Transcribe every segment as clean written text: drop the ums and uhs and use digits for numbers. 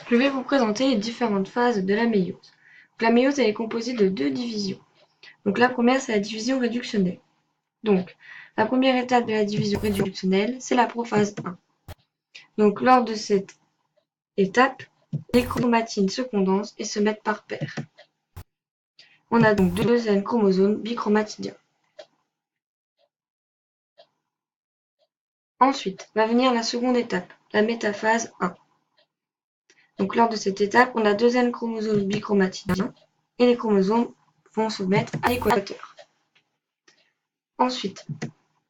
Je vais vous présenter les différentes phases de la méiose. Donc, la méiose elle est composée de deux divisions. Donc la première, c'est la division réductionnelle. Donc, la première étape de la division réductionnelle, c'est la prophase 1. Donc, lors de cette étape, les chromatines se condensent et se mettent par paires. On a donc deux N chromosomes bichromatidiens. Ensuite, va venir la seconde étape, la métaphase 1. Donc, lors de cette étape, on a deux N chromosomes bichromatidiens et les chromosomes vont se mettre à l'équateur. Ensuite,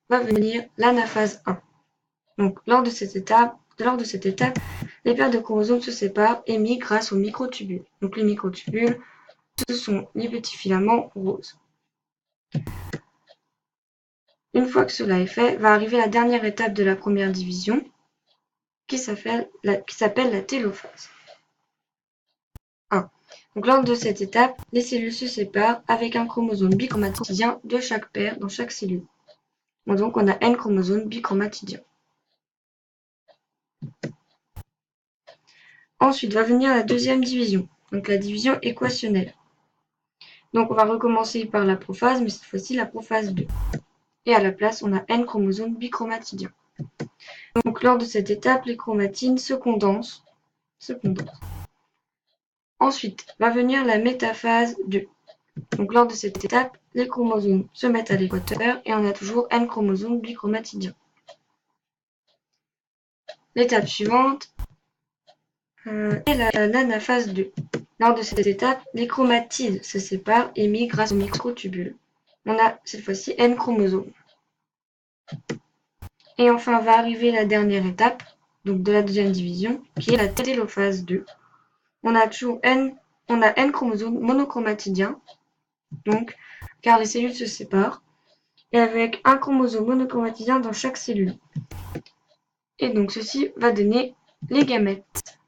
va venir l'anaphase 1. Donc, lors de cette étape, les paires de chromosomes se séparent et migrent grâce aux microtubules. Donc, les microtubules, ce sont les petits filaments roses. Une fois que cela est fait, va arriver la dernière étape de la première division, qui s'appelle la télophase. 1. Donc, lors de cette étape, les cellules se séparent avec un chromosome bichromatidien de chaque paire dans chaque cellule. Donc, on a N chromosomes bichromatidiens. Ensuite va venir la deuxième division, donc la division équationnelle. Donc on va recommencer par la prophase, mais cette fois-ci la prophase 2. Et à la place, on a N chromosomes bichromatidiens. Donc lors de cette étape, les chromatines se condensent. Ensuite va venir la métaphase 2. Donc lors de cette étape, les chromosomes se mettent à l'équateur et on a toujours N chromosomes bichromatidiens. L'étape suivante est l'anaphase 2. Lors de cette étape, les chromatides se séparent et migrent grâce aux microtubules. On a cette fois-ci N chromosomes. Et enfin va arriver la dernière étape, donc de la deuxième division, qui est la télophase 2. On a N chromosomes monochromatidiens, donc car les cellules se séparent, et avec un chromosome monochromatidien dans chaque cellule. Et donc ceci va donner les gamètes.